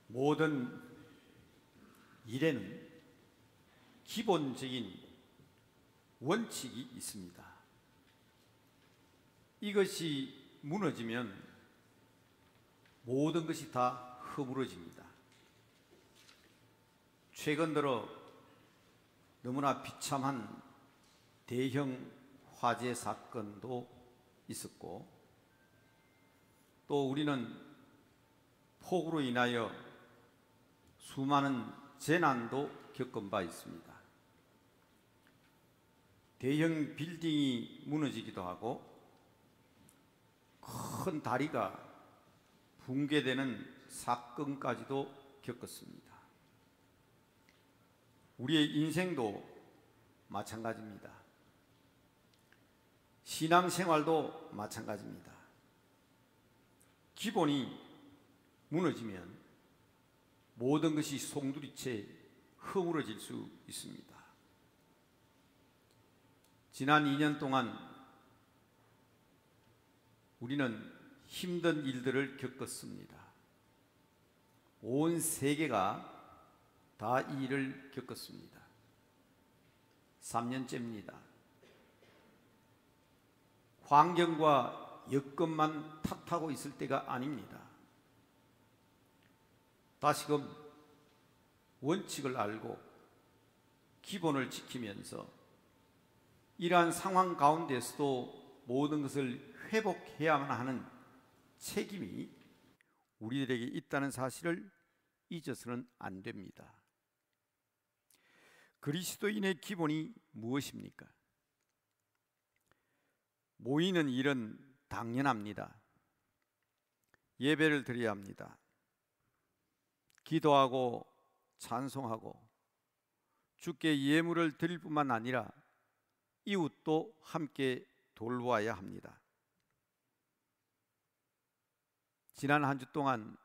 모든 일에는 기본적인 원칙이 있습니다. 이것이 무너지면 모든 것이 다 허물어집니다. 최근 들어 너무나 비참한 대형 화재 사건도 있었고, 또 우리는 폭우로 인하여 수많은 재난도 겪은 바 있습니다. 대형 빌딩이 무너지기도 하고 큰 다리가 붕괴되는 사건까지도 겪었습니다. 우리의 인생도 마찬가지입니다. 신앙생활도 마찬가지입니다. 기본이 무너지면 모든 것이 송두리째 허물어질 수 있습니다. 지난 2년 동안 우리는 힘든 일들을 겪었습니다. 온 세계가 다 이 일을 겪었습니다. 3년째입니다. 환경과 여건만 탓하고 있을 때가 아닙니다. 다시금 원칙을 알고 기본을 지키면서 이러한 상황 가운데서도 모든 것을 회복해야만 하는 책임이 우리들에게 있다는 사실을 잊어서는 안 됩니다. 그리스도인의 기본이 무엇입니까? 모이는 일은 당연합니다. 예배를 드려야 합니다. 기도하고 찬송하고 주께 예물을 드릴 뿐만 아니라 이웃도 함께 돌보아야 합니다. 지난 한 주 동안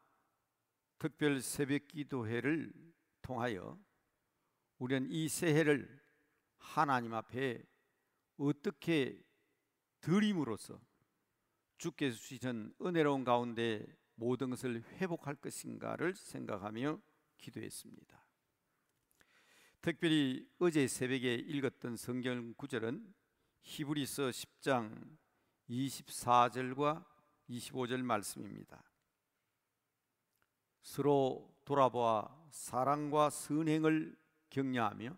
특별 새벽 기도회를 통하여 우리는 이 새해를 하나님 앞에 어떻게 드림으로써 주께서 주시는 은혜로운 가운데 모든 것을 회복할 것인가를 생각하며 기도했습니다. 특별히 어제 새벽에 읽었던 성경 구절은 히브리서 10장 24절과 25절 말씀입니다. 서로 돌아보아 사랑과 선행을 격려하며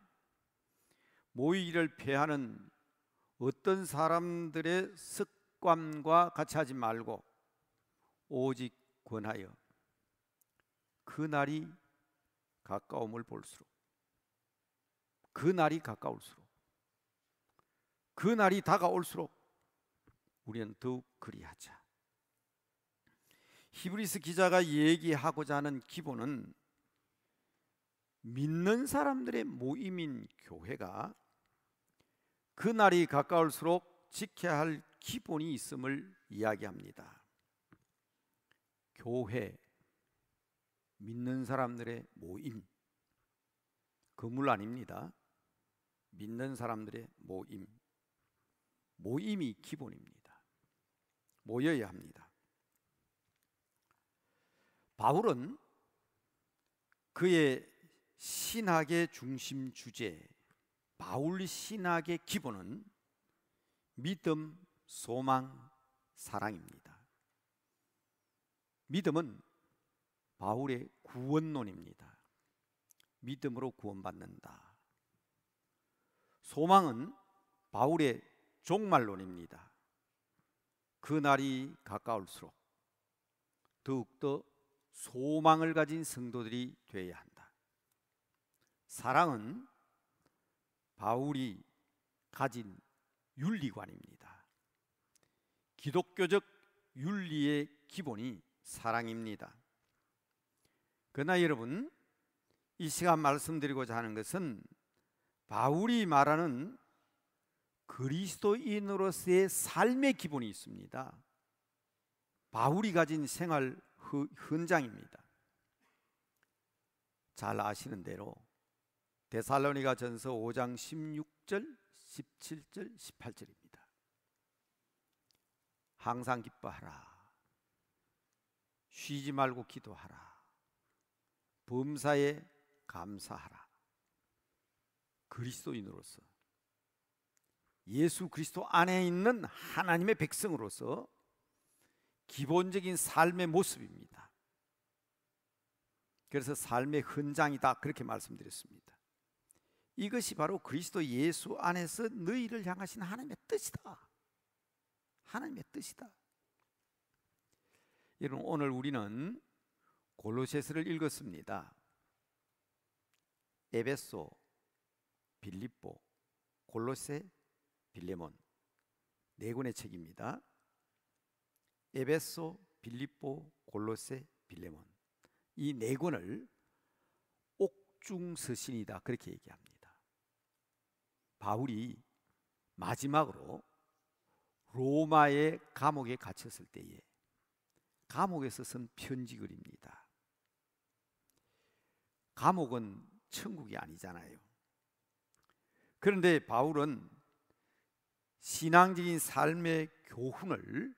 모이기를 패하는 어떤 사람들의 습관과 같이 하지 말고 오직 권하여 그 날이 가까움을 볼수록, 그 날이 가까울수록, 그 날이 다가올수록 우리는 더욱 그리하자. 히브리서 기자가 얘기하고자 하는 기본은 믿는 사람들의 모임인 교회가 그 날이 가까울수록 지켜야 할 기본이 있음을 이야기합니다. 교회, 믿는 사람들의 모임, 건물 아닙니다. 믿는 사람들의 모임, 모임이 기본입니다. 모여야 합니다. 바울은 그의 신학의 중심 주제, 바울 신학의 기본은 믿음, 소망, 사랑입니다. 믿음은 바울의 구원론입니다. 믿음으로 구원받는다. 소망은 바울의 종말론입니다. 그 날이 가까울수록 더욱더 소망을 가진 성도들이 되어야 한다. 사랑은 바울이 가진 윤리관입니다. 기독교적 윤리의 기본이 사랑입니다. 그러나 여러분, 이 시간 말씀드리고자 하는 것은 바울이 말하는 그리스도인으로서의 삶의 기본이 있습니다. 바울이 가진 생활 현장입니다. 잘 아시는 대로 데살로니가 전서 5장 16절, 17절, 18절입니다. 항상 기뻐하라. 쉬지 말고 기도하라. 범사에 감사하라. 그리스도인으로서, 예수 그리스도 안에 있는 하나님의 백성으로서 기본적인 삶의 모습입니다. 그래서 삶의 헌장이다, 그렇게 말씀드렸습니다. 이것이 바로 그리스도 예수 안에서 너희를 향하신 하나님의 뜻이다. 하나님의 뜻이다. 여러분, 오늘 우리는 골로새서를 읽었습니다. 에베소, 빌립보, 골로새, 빌레몬, 네 권의 책입니다. 에베소, 빌립보, 골로새, 빌레몬, 이 네 권을 옥중서신이다, 그렇게 얘기합니다. 바울이 마지막으로 로마의 감옥에 갇혔을 때에 감옥에서 쓴 편지글입니다. 감옥은 천국이 아니잖아요. 그런데 바울은 신앙적인 삶의 교훈을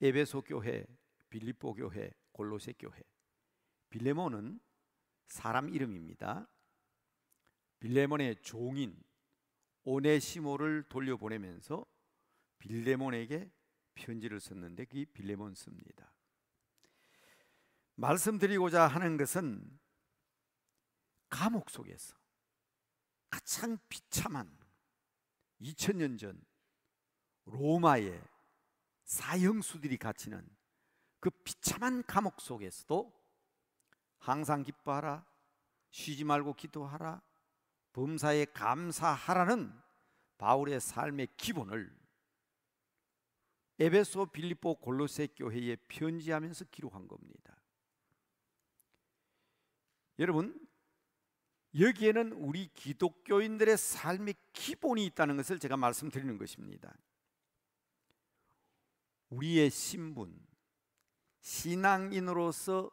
에베소 교회, 빌립보 교회, 골로새 교회, 빌레몬은 사람 이름입니다. 빌레몬의 종인 오네시모를 돌려보내면서 빌레몬에게 편지를 썼는데 그게 빌레몬서입니다. 말씀드리고자 하는 것은 감옥 속에서 가장 비참한 2000년 전 로마의 사형수들이 갇히는 그 비참한 감옥 속에서도 항상 기뻐하라, 쉬지 말고 기도하라, 범사에 감사하라는 바울의 삶의 기본을 에베소, 빌립보, 골로새 교회에 편지하면서 기록한 겁니다. 여러분, 여기에는 우리 기독교인들의 삶의 기본이 있다는 것을 제가 말씀드리는 것입니다. 우리의 신분, 신앙인으로서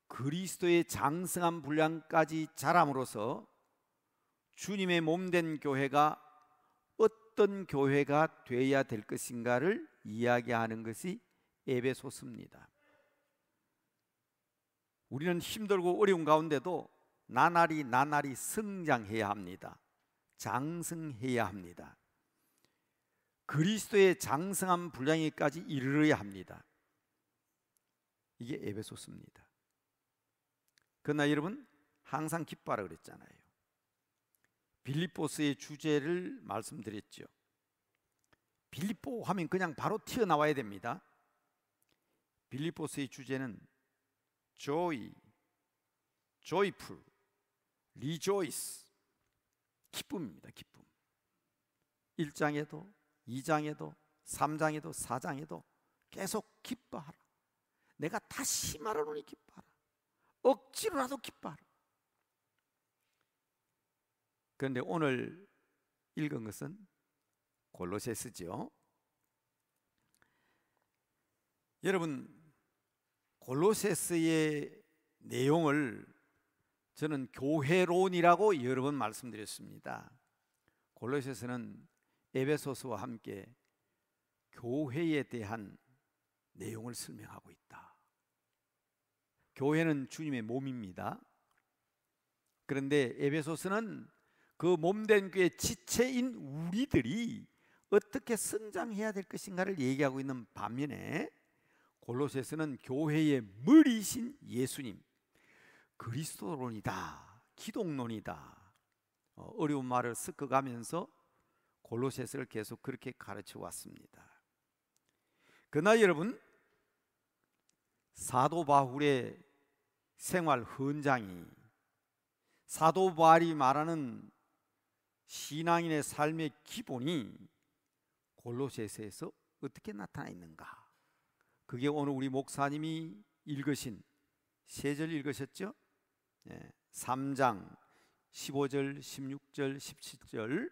그리스도의 장성한 분량까지 자람으로써 주님의 몸된 교회가 어떤 교회가 되어야 될 것인가를 이야기하는 것이 에베소서입니다. 우리는 힘들고 어려운 가운데도 나날이 성장해야 합니다. 장성해야 합니다. 그리스도의 장성한 분량에까지 이르러야 합니다. 이게 에베소서입니다. 그러나 여러분, 항상 기뻐하라 그랬잖아요. 빌립보서의 주제를 말씀드렸죠. 빌립보 하면 그냥 바로 튀어나와야 됩니다. 빌립보서의 주제는 joy, joyful, rejoice, 기쁨입니다. 기쁨. 1장에도 2장에도 3장에도 4장에도 계속 기뻐하라. 내가 다시 말하노니 기뻐하라. 억지로라도 기뻐하라. 그런데 오늘 읽은 것은 골로새서죠. 여러분, 골로새서의 내용을 저는 교회론이라고 여러 번 말씀드렸습니다. 골로새서는 에베소서와 함께 교회에 대한 내용을 설명하고 있다. 교회는 주님의 몸입니다. 그런데 에베소서는 그 몸된 교회 지체인 우리들이 어떻게 성장해야 될 것인가를 얘기하고 있는 반면에 골로새서는 교회의 머리이신 예수님, 그리스도론이다, 기독론이다, 어려운 말을 섞어가면서 골로새서를 계속 그렇게 가르쳐 왔습니다. 그러나 여러분, 사도 바울의 생활 헌장이 사도 바울이 말하는 신앙인의 삶의 기본이 골로새서에서 어떻게 나타나 있는가? 그게 오늘 우리 목사님이 읽으신 세 절 읽으셨죠? 3장 15절, 16절, 17절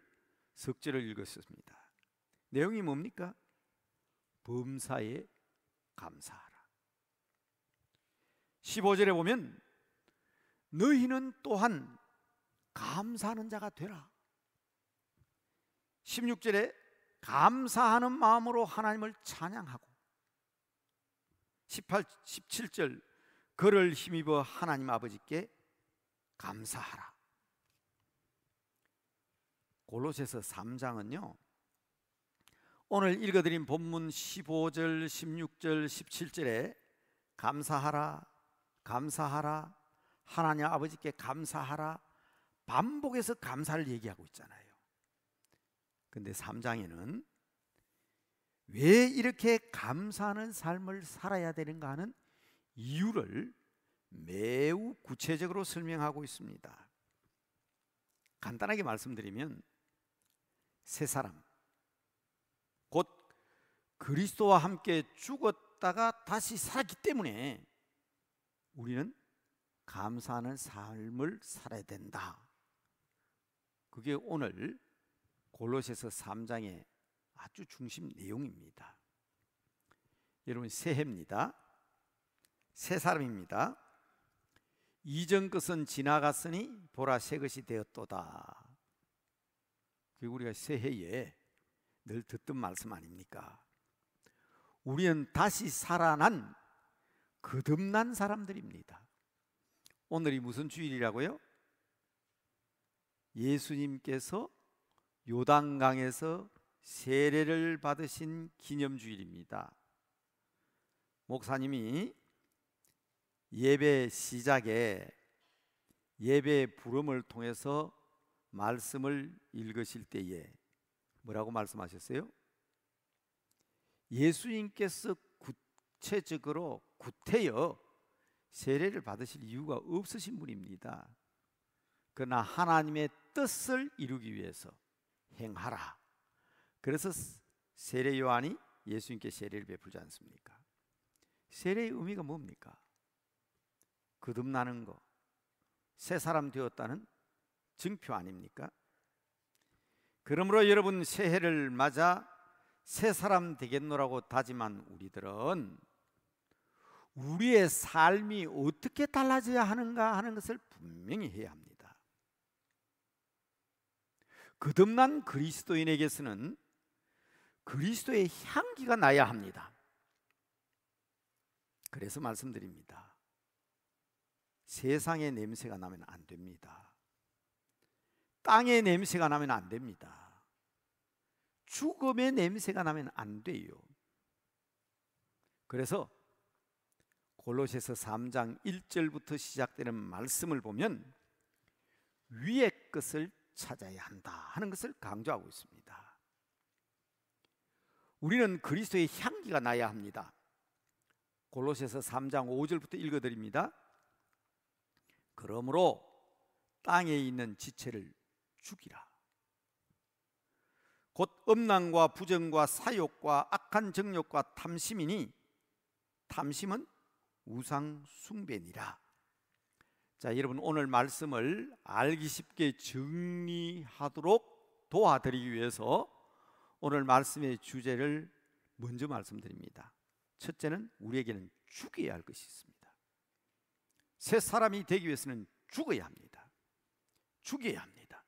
석절을 읽었습니다. 내용이 뭡니까? 범사에 감사하라. 15절에 보면 너희는 또한 감사하는 자가 되라. 16절에 감사하는 마음으로 하나님을 찬양하고, 17절 그를 힘입어 하나님 아버지께 감사하라. 골로새서 3장은요, 오늘 읽어드린 본문 15절, 16절, 17절에 감사하라, 감사하라, 하나님 아버지께 감사하라, 반복해서 감사를 얘기하고 있잖아요. 근데 3장에는 왜 이렇게 감사하는 삶을 살아야 되는가 하는 이유를 매우 구체적으로 설명하고 있습니다. 간단하게 말씀드리면, 새 사람, 곧 그리스도와 함께 죽었다가 다시 살았기 때문에 우리는 감사하는 삶을 살아야 된다. 그게 오늘 골로새서 3장의 아주 중심 내용입니다. 여러분, 새해입니다. 새 사람입니다. 이전 것은 지나갔으니 보라 새 것이 되었도다. 그게 우리가 새해에 늘 듣던 말씀 아닙니까? 우리는 다시 살아난 거듭난 사람들입니다. 오늘이 무슨 주일이라고요? 예수님께서 요단강에서 세례를 받으신 기념주일입니다. 목사님이 예배 시작에 예배 부름을 통해서 말씀을 읽으실 때에 뭐라고 말씀하셨어요? 예수님께서 구체적으로 구태여 세례를 받으실 이유가 없으신 분입니다. 그러나 하나님의 뜻을 이루기 위해서 행하라. 그래서 세례 요한이 예수님께 세례를 베풀지 않습니까? 세례의 의미가 뭡니까? 거듭나는 거, 새 사람 되었다는 증표 아닙니까? 그러므로 여러분, 새해를 맞아 새 사람 되겠노라고 다짐한 우리들은 우리의 삶이 어떻게 달라져야 하는가 하는 것을 분명히 해야 합니다. 거듭난 그리스도인에게서는 그리스도의 향기가 나야 합니다. 그래서 말씀드립니다. 세상의 냄새가 나면 안 됩니다. 땅의 냄새가 나면 안 됩니다. 죽음의 냄새가 나면 안 돼요. 그래서 골로새서 3장 1절부터 시작되는 말씀을 보면 위의 것을 찾아야 한다 하는 것을 강조하고 있습니다. 우리는 그리스도의 향기가 나야 합니다. 골로새서 3장 5절부터 읽어드립니다. 그러므로 땅에 있는 지체를 죽이라. 곧 음란과 부정과 사욕과 악한 정욕과 탐심이니 탐심은 우상 숭배니라. 자, 여러분, 오늘 말씀을 알기 쉽게 정리하도록 도와드리기 위해서 오늘 말씀의 주제를 먼저 말씀드립니다. 첫째는 우리에게는 죽여야 할 것이 있습니다. 새 사람이 되기 위해서는 죽어야 합니다. 죽여야 합니다.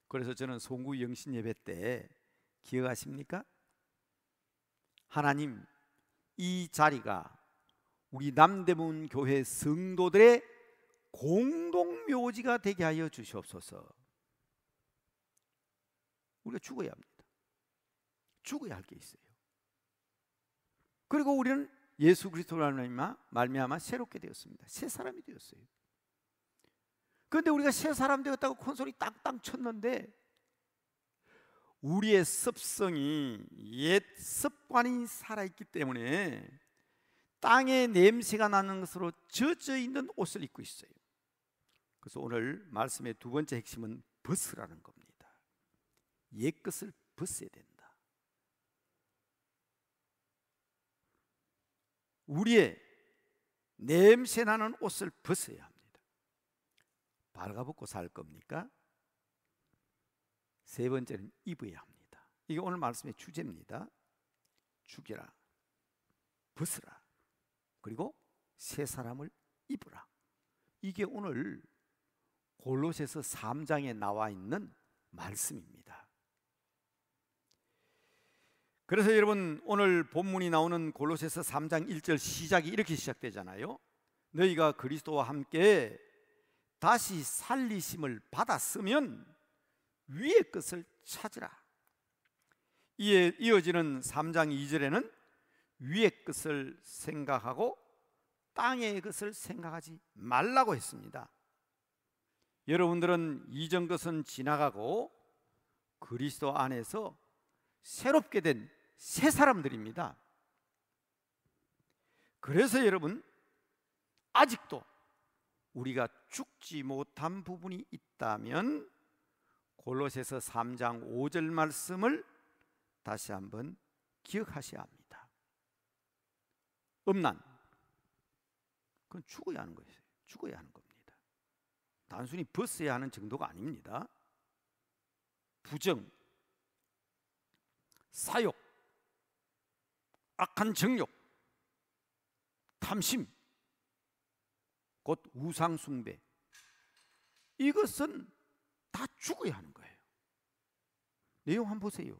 그래서 저는 송구 영신 예배 때 기억하십니까? 하나님, 이 자리가 우리 남대문 교회 성도들의 공동묘지가 되게 하여 주시옵소서. 우리가 죽어야 합니다. 죽어야 할 게 있어요. 그리고 우리는 예수 그리스도로 말미암아 새롭게 되었습니다. 새 사람이 되었어요. 그런데 우리가 새 사람 되었다고 콘솔이 땅땅 쳤는데 우리의 습성이, 옛 습관이 살아있기 때문에 땅의 냄새가 나는 것으로 젖어 있는 옷을 입고 있어요. 그래서 오늘 말씀의 두 번째 핵심은 벗으라는 겁니다. 옛 것을 벗어야 된다. 우리의 냄새나는 옷을 벗어야 합니다. 발가벗고 살 겁니까? 세 번째는 입어야 합니다. 이게 오늘 말씀의 주제입니다. 죽여라, 벗으라, 그리고 새 사람을 입으라. 이게 오늘 골로새서 3장에 나와 있는 말씀입니다. 그래서 여러분, 오늘 본문이 나오는 골로새서 3장 1절 시작이 이렇게 시작되잖아요. 너희가 그리스도와 함께 다시 살리심을 받았으면 위의 것을 찾으라. 이에 이어지는 3장 2절에는 위의 것을 생각하고 땅의 것을 생각하지 말라고 했습니다. 여러분들은 이전 것은 지나가고 그리스도 안에서 새롭게 된 새 사람들입니다. 그래서 여러분, 아직도 우리가 죽지 못한 부분이 있다면 골로새서 3장 5절 말씀을 다시 한번 기억하셔야 합니다. 음란, 그건 죽어야 하는 거예요. 죽어야 하는 겁니다. 단순히 벗어야 하는 정도가 아닙니다. 부정, 사욕, 악한 정욕, 탐심, 곧 우상 숭배, 이것은 다 죽어야 하는 거예요. 내용 한번 보세요.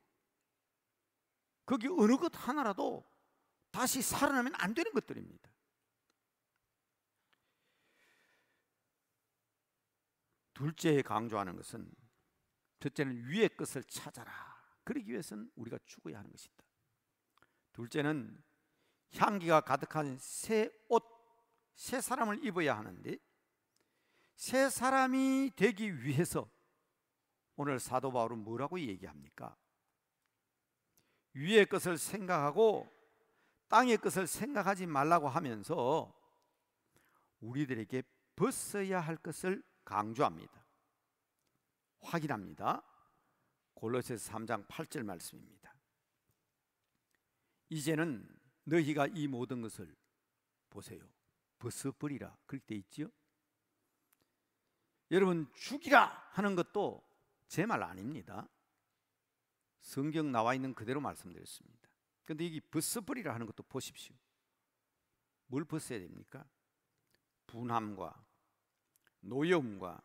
거기 어느 것 하나라도 다시 살아나면 안 되는 것들입니다. 둘째 강조하는 것은, 첫째는 위의 것을 찾아라. 그러기 위해서는 우리가 죽어야 하는 것이다. 둘째는 향기가 가득한 새 옷, 새 사람을 입어야 하는데, 새 사람이 되기 위해서 오늘 사도 바울은 뭐라고 얘기합니까? 위의 것을 생각하고 땅의 것을 생각하지 말라고 하면서 우리들에게 벗어야 할 것을 강조합니다. 확인합니다. 골로새서 3장 8절 말씀입니다. 이제는 너희가 이 모든 것을 보세요, 벗어버리라, 그렇게 돼 있지요. 여러분, 죽이라 하는 것도 제 말 아닙니다. 성경 나와 있는 그대로 말씀드렸습니다. 그런데 여기 벗어버리라 하는 것도 보십시오. 뭘 벗어야 됩니까? 분함과 노여움과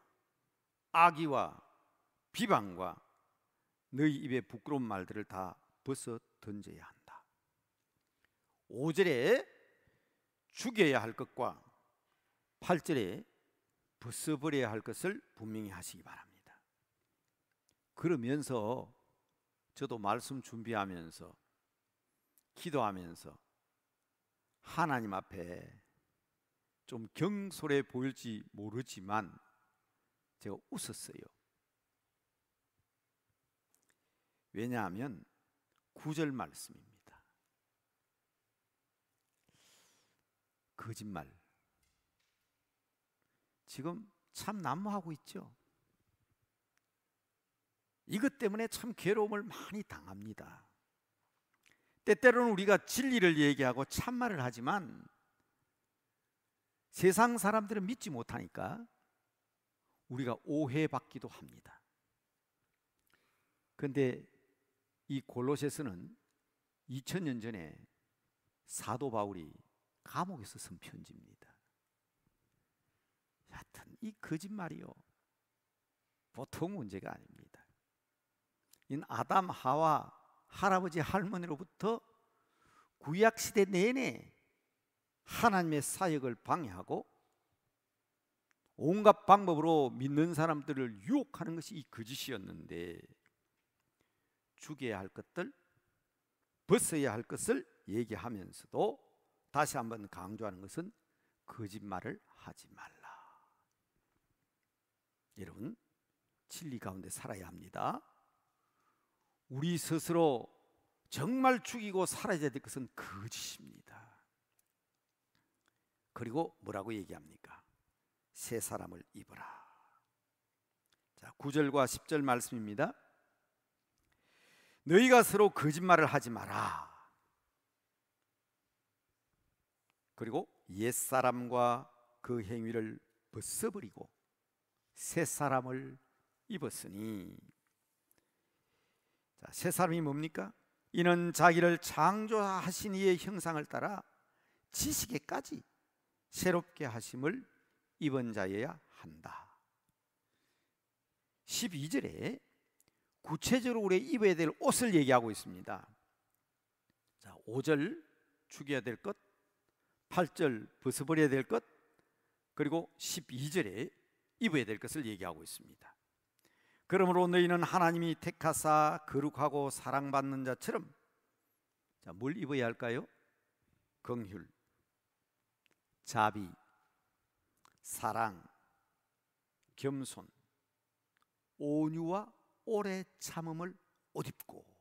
악의와 비방과 너희 입에 부끄러운 말들을 다 벗어 던져야 한다. 5절에 죽여야 할 것과 8절에 벗어버려야 할 것을 분명히 하시기 바랍니다. 그러면서 저도 말씀 준비하면서 기도하면서 하나님 앞에 좀 경솔해 보일지 모르지만 제가 웃었어요. 왜냐하면 9절 말씀입니다. 거짓말. 지금 참 난무하고 있죠. 이것 때문에 참 괴로움을 많이 당합니다. 때때로는 우리가 진리를 얘기하고 참말을 하지만 세상 사람들은 믿지 못하니까 우리가 오해받기도 합니다. 그런데 이 골로새서는 2000년 전에 사도 바울이 감옥에서 쓴 편지입니다. 하여튼 이 거짓말이요, 보통 문제가 아닙니다. 이 아담 하와 할아버지 할머니로부터 구약시대 내내 하나님의 사역을 방해하고 온갖 방법으로 믿는 사람들을 유혹하는 것이 이 거짓이었는데, 죽여야 할 것들, 벗어야 할 것을 얘기하면서도 다시 한번 강조하는 것은 거짓말을 하지 말라. 여러분, 진리 가운데 살아야 합니다. 우리 스스로 정말 죽이고 살아야 될 것은 거짓입니다. 그리고 뭐라고 얘기합니까? 새 사람을 입어라. 자, 9절과 10절 말씀입니다. 너희가 서로 거짓말을 하지 마라. 그리고 옛사람과 그 행위를 벗어버리고 새 사람을 입었으니. 자, 새 사람이 뭡니까? 이는 자기를 창조하신 이의 형상을 따라 지식에까지 새롭게 하심을 입은 자여야 한다. 12절에 구체적으로 우리 입어야 될 옷을 얘기하고 있습니다. 자, 5절 죽여야 될 것, 8절 벗어버려야 될 것, 그리고 12절에 입어야 될 것을 얘기하고 있습니다. 그러므로 너희는 하나님이 택하사 거룩하고 사랑받는 자처럼, 자, 뭘 입어야 할까요? 긍휼, 자비, 사랑, 겸손, 온유와 오래 참음을 옷 입고,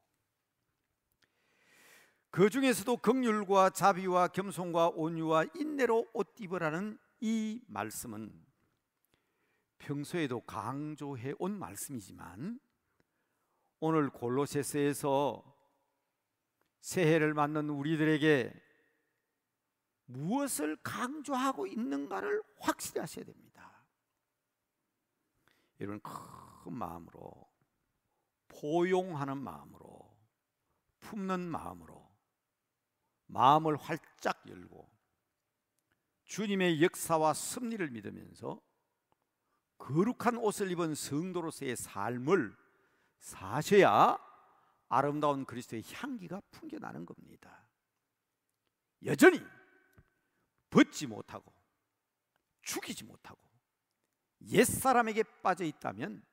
그 중에서도 긍휼과 자비와 겸손과 온유와 인내로 옷 입으라는 이 말씀은 평소에도 강조해 온 말씀이지만 오늘 골로새서에서 새해를 맞는 우리들에게 무엇을 강조하고 있는가를 확실히 하셔야 됩니다. 여러분, 큰 마음으로, 포용하는 마음으로, 품는 마음으로 마음을 활짝 열고 주님의 역사와 섭리를 믿으면서 거룩한 옷을 입은 성도로서의 삶을 사셔야 아름다운 그리스도의 향기가 풍겨나는 겁니다. 여전히 벗지 못하고 죽이지 못하고 옛사람에게 빠져 있다면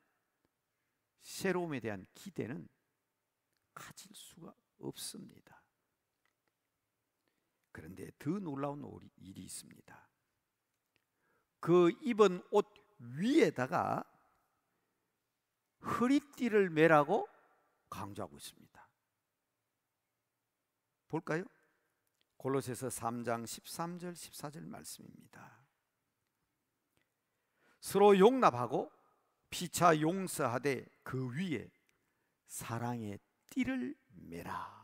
새로움에 대한 기대는 가질 수가 없습니다. 그런데 더 놀라운 일이 있습니다. 그 입은 옷 위에다가 허리띠를 매라고 강조하고 있습니다. 볼까요? 골로새서 3장 13절 14절 말씀입니다. 서로 용납하고 피차 용서하되 그 위에 사랑의 띠를 매라.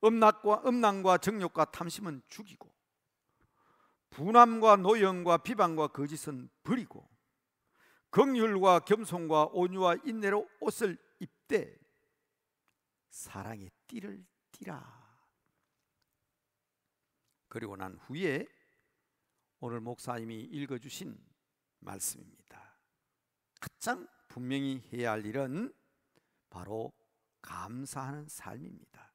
음란과 정욕과 탐심은 죽이고 분함과 노염과 비방과 거짓은 버리고 긍휼과 겸손과 온유와 인내로 옷을 입되 사랑의 띠를 띠라. 그리고 난 후에 오늘 목사님이 읽어주신 말씀입니다. 가장 분명히 해야 할 일은 바로 감사하는 삶입니다.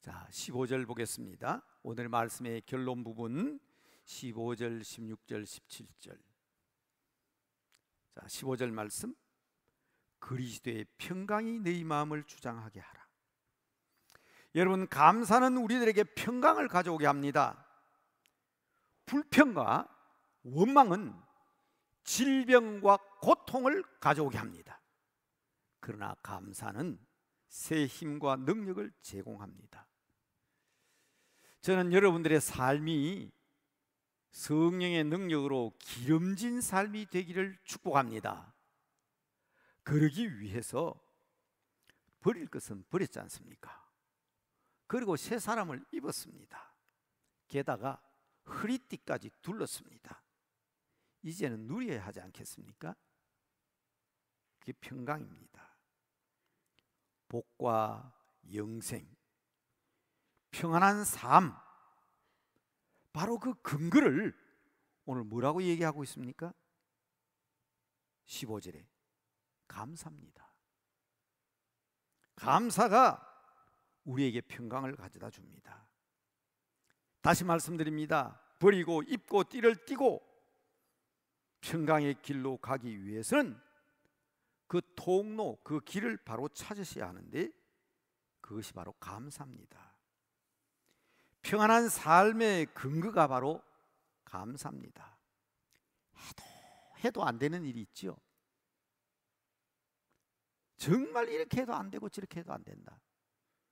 자, 15절 보겠습니다. 오늘 말씀의 결론 부분 15절, 16절, 17절. 자, 15절 말씀. 그리스도의 평강이 너희 마음을 주장하게 하라. 여러분, 감사는 우리들에게 평강을 가져오게 합니다. 불평과 원망은 질병과 고통을 가져오게 합니다. 그러나 감사는 새 힘과 능력을 제공합니다. 저는 여러분들의 삶이 성령의 능력으로 기름진 삶이 되기를 축복합니다. 그러기 위해서 버릴 것은 버렸지 않습니까? 그리고 새 사람을 입었습니다. 게다가 허리띠까지 둘렀습니다. 이제는 누려야 하지 않겠습니까? 그게 평강입니다. 복과 영생, 평안한 삶, 바로 그 근거를 오늘 뭐라고 얘기하고 있습니까? 15절에 감사입니다. 감사가 우리에게 평강을 가져다 줍니다. 다시 말씀드립니다. 버리고 입고 띠를 띠고 평강의 길로 가기 위해서는 그 통로, 그 길을 바로 찾으셔야 하는데 그것이 바로 감사입니다. 평안한 삶의 근거가 바로 감사입니다. 해도 안 되는 일이 있죠. 정말 이렇게 해도 안 되고 저렇게 해도 안 된다.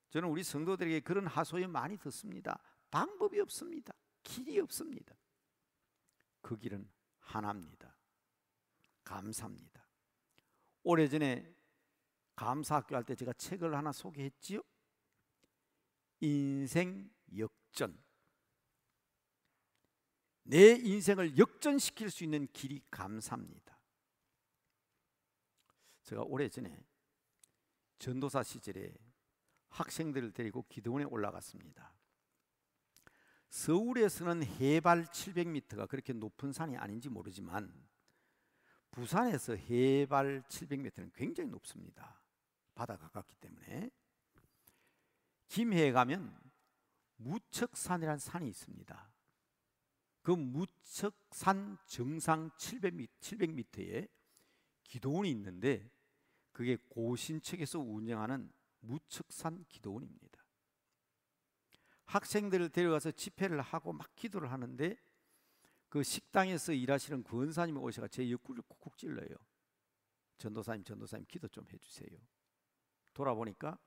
저는 우리 성도들에게 그런 하소연 많이 듣습니다. 방법이 없습니다. 길이 없습니다. 그 길은 하나입니다. 감사입니다. 오래전에 감사학교 할 때 제가 책을 하나 소개했지요. 인생 역전. 내 인생을 역전시킬 수 있는 길이 감사입니다. 제가 오래전에 전도사 시절에 학생들을 데리고 기도원에 올라갔습니다. 서울에서는 해발 700m가 그렇게 높은 산이 아닌지 모르지만 부산에서 해발 700m는 굉장히 높습니다. 바다 가깝기 때문에. 김해에 가면 무척산이라는 산이 있습니다. 그 무척산 정상 700m에 기도원이 있는데 그게 고신측에서 운영하는 무척산 기도원입니다. 학생들을 데려가서 집회를 하고 막 기도를 하는데 그 식당에서 일하시는 권사님이 오셔서 제 옆구리를 쿡쿡 찔러요. 전도사님 기도 좀 해주세요. 돌아보니까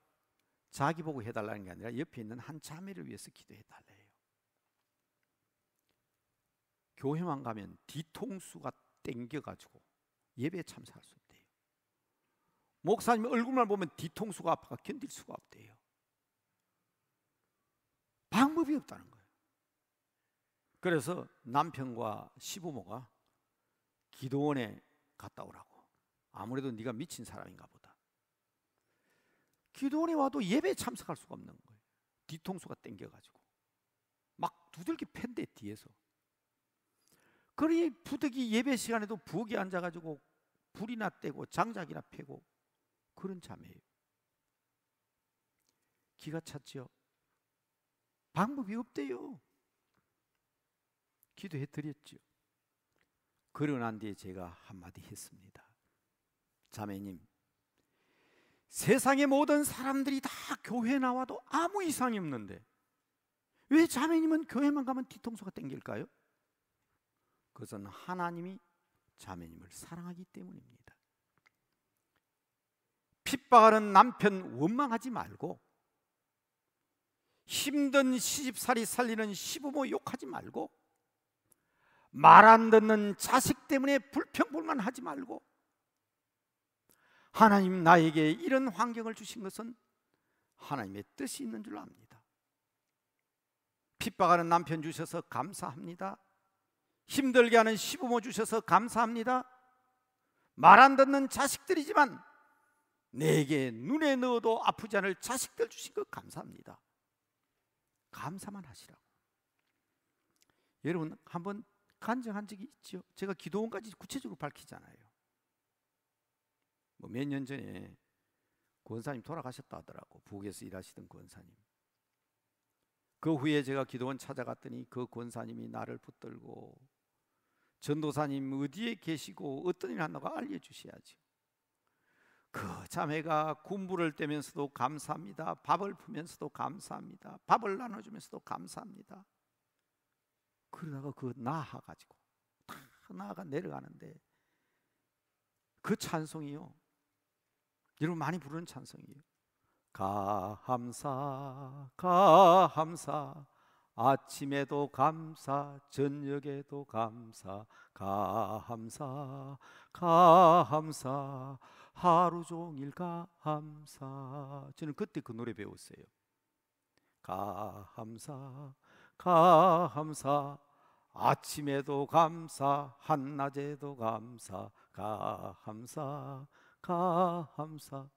자기 보고 해달라는 게 아니라 옆에 있는 한 자매를 위해서 기도해달래요. 교회만 가면 뒤통수가 땡겨가지고 예배에 참석할 수 없대요. 목사님 얼굴만 보면 뒤통수가 아파가 견딜 수가 없대요. 방법이 없다는 거예요. 그래서 남편과 시부모가 기도원에 갔다 오라고. 아무래도 네가 미친 사람인가 보다. 기도원에 와도 예배에 참석할 수가 없는 거예요. 뒤통수가 땡겨가지고 막 두들기 팬데 뒤에서. 그러니 부득이 예배 시간에도 부엌에 앉아가지고 불이나 떼고 장작이나 패고 그런 자매예요. 기가 찼죠. 방법이 없대요. 기도해 드렸죠. 그러고 난 뒤에 제가 한마디 했습니다. 자매님, 세상의 모든 사람들이 다 교회 나와도 아무 이상이 없는데 왜 자매님은 교회만 가면 뒤통수가 땡길까요? 그것은 하나님이 자매님을 사랑하기 때문입니다. 핍박하는 남편 원망하지 말고, 힘든 시집살이 살리는 시부모 욕하지 말고, 말 안 듣는 자식 때문에 불평불만하지 말고, 하나님 나에게 이런 환경을 주신 것은 하나님의 뜻이 있는 줄 압니다. 핍박하는 남편 주셔서 감사합니다. 힘들게 하는 시부모 주셔서 감사합니다. 말 안 듣는 자식들이지만 내게 눈에 넣어도 아프지 않을 자식들 주신 것 감사합니다. 감사만 하시라고. 여러분 한번 간증한 적이 있죠? 제가 기도원까지 구체적으로 밝히잖아요. 뭐 몇 년 전에 권사님 돌아가셨다 하더라고. 부엌에서 일하시던 권사님. 그 후에 제가 기도원 찾아갔더니 그 권사님이 나를 붙들고 전도사님 어디에 계시고 어떤 일 한다고 알려주셔야지. 그 자매가 군부를 떼면서도 감사합니다. 밥을 푸면서도 감사합니다. 밥을 나눠주면서도 감사합니다. 그러다가 그 나아가지고 다 나아가 내려가는데 그 찬송이요, 여러분 많이 부르는 찬송이에요. 감사 감사 아침에도 감사 저녁에도 감사 감사 감사 하루 종일 감사. 저는 그때 그 노래 배웠어요. 감사 감사 아침에도 감사 한낮에도 감사 감사 감사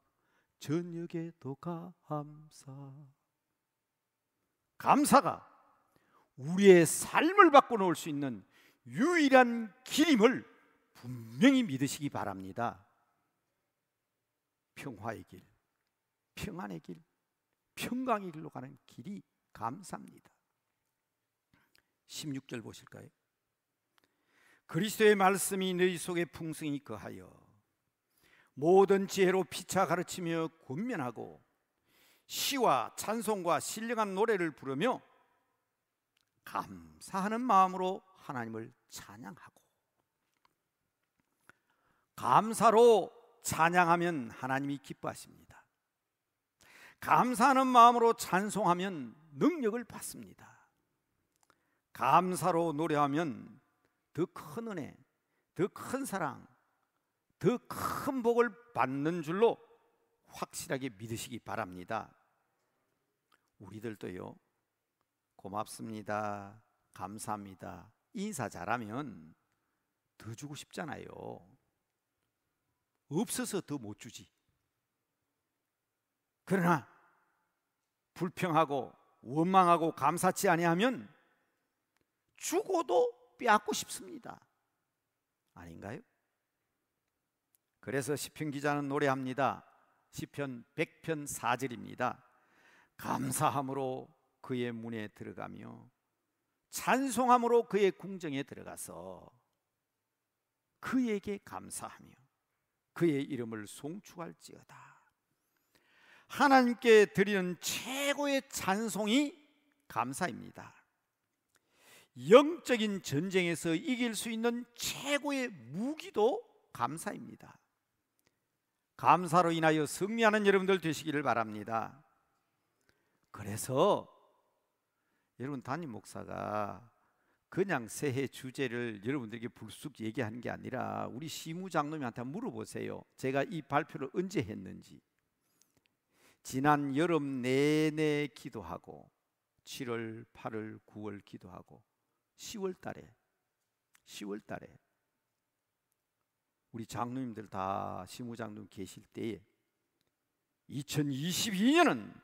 저녁에도 감사. 감사가 우리의 삶을 바꿔놓을 수 있는 유일한 길임을 분명히 믿으시기 바랍니다. 평화의 길, 평안의 길, 평강의 길로 가는 길이 감사입니다. 16절 보실까요? 그리스도의 말씀이 너희 속에 풍성히 거하여 모든 지혜로 피차 가르치며 권면하고 시와 찬송과 신령한 노래를 부르며 감사하는 마음으로 하나님을 찬양하고. 감사로 찬양하면 하나님이 기뻐하십니다. 감사하는 마음으로 찬송하면 능력을 받습니다. 감사로 노래하면 더 큰 은혜, 더 큰 사랑, 더 큰 복을 받는 줄로 확실하게 믿으시기 바랍니다. 우리들도요, 고맙습니다, 감사합니다 인사 잘하면 더 주고 싶잖아요. 없어서 더 못 주지. 그러나 불평하고 원망하고 감사치 아니하면 주고도 빼앗고 싶습니다. 아닌가요? 그래서 시편 기자는 노래합니다. 시편 100편 4절입니다. 감사함으로 그의 문에 들어가며 찬송함으로 그의 궁정에 들어가서 그에게 감사하며 그의 이름을 송축할지어다. 하나님께 드리는 최고의 찬송이 감사입니다. 영적인 전쟁에서 이길 수 있는 최고의 무기도 감사입니다. 감사로 인하여 승리하는 여러분들 되시기를 바랍니다. 그래서 여러분, 담임 목사가 그냥 새해 주제를 여러분들에게 불쑥 얘기하는 게 아니라 우리 시무장로님한테 물어보세요. 제가 이 발표를 언제 했는지. 지난 여름 내내 기도하고 7월, 8월, 9월 기도하고 10월 달에 우리 장로님들 다 시무장로님 계실 때에 2022년은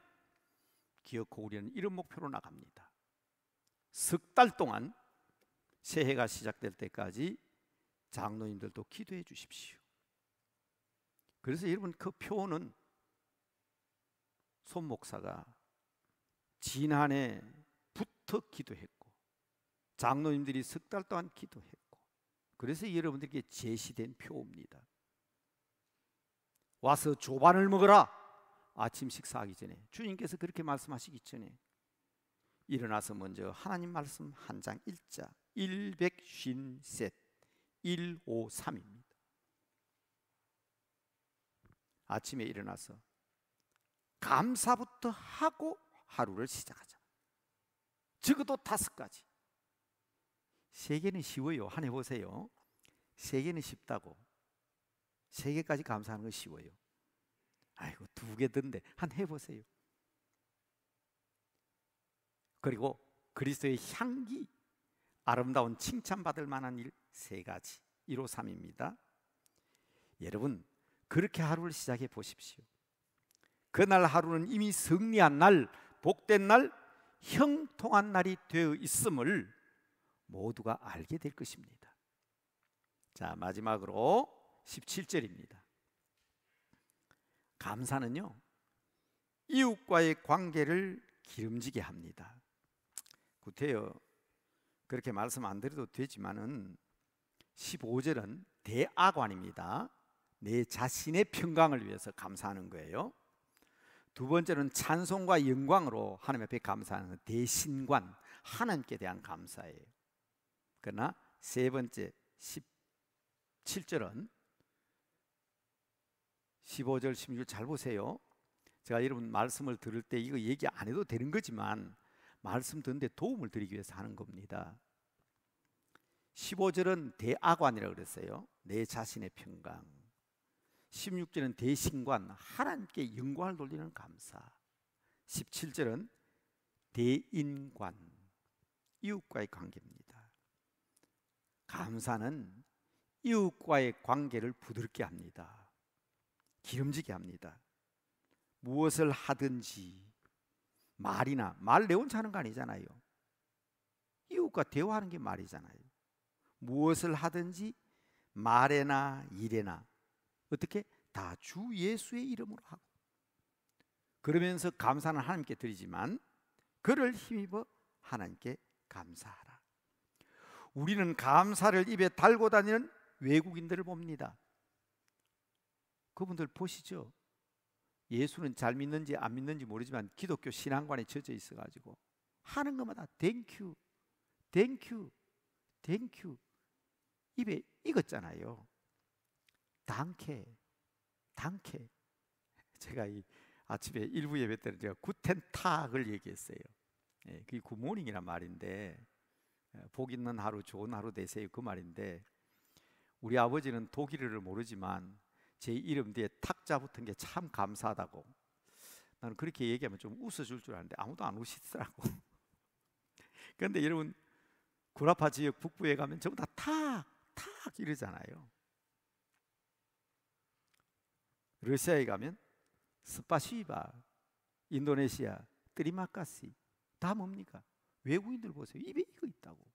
기어코 우리는 이런 목표로 나갑니다. 석 달 동안 새해가 시작될 때까지 장로님들도 기도해 주십시오. 그래서 여러분, 그 표는 손 목사가 지난해부터 기도했고 장로님들이 석 달 동안 기도했고, 그래서 여러분들에게 제시된 표입니다. 와서 조반을 먹어라. 아침 식사하기 전에 주님께서 그렇게 말씀하시기 전에 일어나서 먼저 하나님 말씀 한 장 읽자. 150셋 153입니다. 아침에 일어나서 감사부터 하고 하루를 시작하자. 적어도 5가지. 3개는 쉬워요. 한 해보세요. 3개는 쉽다고. 3개까지 감사하는 건 쉬워요. 아이고, 2개 든데 한 해보세요. 그리고 그리스도의 향기, 아름다운 칭찬받을 만한 일 3가지. 153입니다. 여러분, 그렇게 하루를 시작해 보십시오. 그날 하루는 이미 승리한 날, 복된 날, 형통한 날이 되어 있음을 모두가 알게 될 것입니다. 자, 마지막으로 17절입니다. 감사는요, 이웃과의 관계를 기름지게 합니다. 구태여 그렇게 말씀 안 드려도 되지만은 15절은 대악관입니다. 내 자신의 평강을 위해서 감사하는 거예요. 두 번째는 찬송과 영광으로 하나님 앞에 감사하는 대신관, 하나님께 대한 감사예요. 그러나 세 번째 17절은 15절 16절 잘 보세요. 제가 여러분 말씀을 들을 때 이거 얘기 안 해도 되는 거지만 말씀 듣는데 도움을 드리기 위해서 하는 겁니다. 15절은 대악관이라고 그랬어요. 내 자신의 평강. 16절은 대신관, 하나님께 영광을 돌리는 감사. 17절은 대인관, 이웃과의 관계입니다. 감사는 이웃과의 관계를 부드럽게 합니다. 기름지게 합니다. 무엇을 하든지 말이나 말 내 혼자 하는 거 아니잖아요. 이웃과 대화하는 게 말이잖아요. 무엇을 하든지 말에나 일에나 어떻게 다 주 예수의 이름으로 하고, 그러면서 감사는 하나님께 드리지만 그를 힘입어 하나님께 감사하라. 우리는 감사를 입에 달고 다니는 외국인들을 봅니다. 그분들 보시죠. 예수는 잘 믿는지 안 믿는지 모르지만 기독교 신앙관에 젖어 있어가지고 하는 것마다 땡큐 땡큐 땡큐 입에 익었잖아요. 단케 단케. 제가 이 아침에 일부 예배 때는 제가 구텐탁을 얘기했어요. 그게 굿모닝이란 말인데, 복 있는 하루, 좋은 하루 되세요, 그 말인데, 우리 아버지는 독일어를 모르지만 제 이름 뒤에 탁자 붙은 게 참 감사하다고. 나는 그렇게 얘기하면 좀 웃어줄 줄 알았는데 아무도 안 웃시더라고. 그런데 여러분, 구라파 지역 북부에 가면 전부 다 탁, 탁 이러잖아요. 러시아에 가면 스파시바, 인도네시아, 트리마카시 다 뭡니까? 외국인들 보세요. 입에 이거 있다고.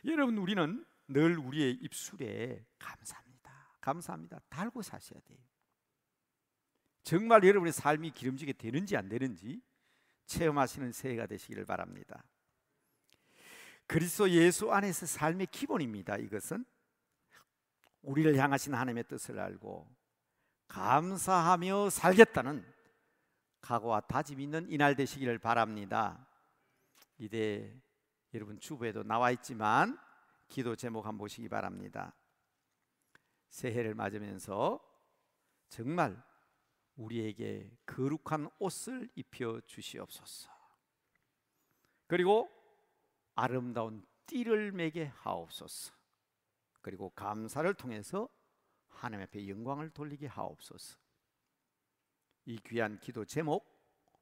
여러분, 우리는 늘 우리의 입술에 감사합니다, 감사합니다 달고 사셔야 돼요. 정말 여러분의 삶이 기름지게 되는지 안 되는지 체험하시는 새해가 되시기를 바랍니다. 그리스도 예수 안에서 삶의 기본입니다. 이것은 우리를 향하신 하나님의 뜻을 알고 감사하며 살겠다는 각오와 다짐이 있는 이날 되시기를 바랍니다. 이제 여러분 주부에도 나와 있지만 기도 제목 한번 보시기 바랍니다. 새해를 맞으면서 정말 우리에게 거룩한 옷을 입혀 주시옵소서. 그리고 아름다운 띠를 매게 하옵소서. 그리고 감사를 통해서 하나님 앞에 영광을 돌리게 하옵소서. 이 귀한 기도 제목,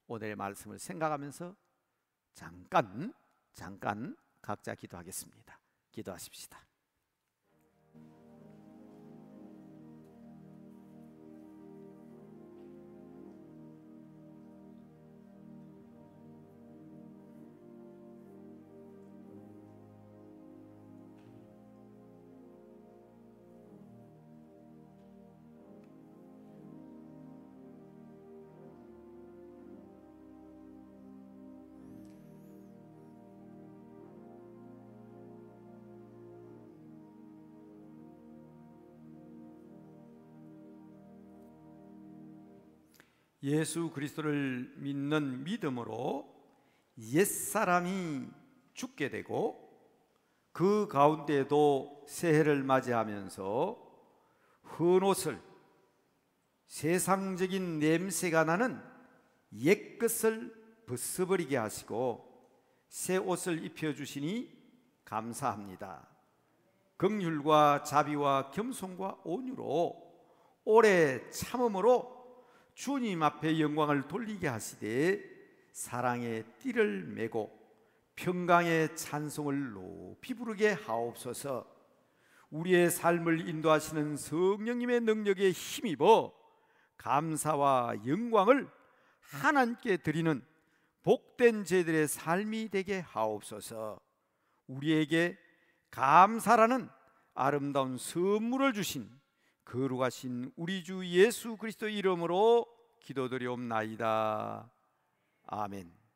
오늘의 말씀을 생각하면서 잠깐 각자 기도하겠습니다. 기도하십시다. 예수 그리스도를 믿는 믿음으로 옛사람이 죽게 되고 그 가운데에도 새해를 맞이하면서 헌옷을, 세상적인 냄새가 나는 옛것을 벗어버리게 하시고 새 옷을 입혀주시니 감사합니다. 긍휼과 자비와 겸손과 온유로 오래 참음으로 주님 앞에 영광을 돌리게 하시되 사랑의 띠를 메고 평강의 찬송을 높이 부르게 하옵소서. 우리의 삶을 인도하시는 성령님의 능력에 힘입어 감사와 영광을 하나님께 드리는 복된 제들의 삶이 되게 하옵소서. 우리에게 감사라는 아름다운 선물을 주신 거룩하신 우리 주 예수 그리스도 이름으로 기도드리옵나이다. 아멘.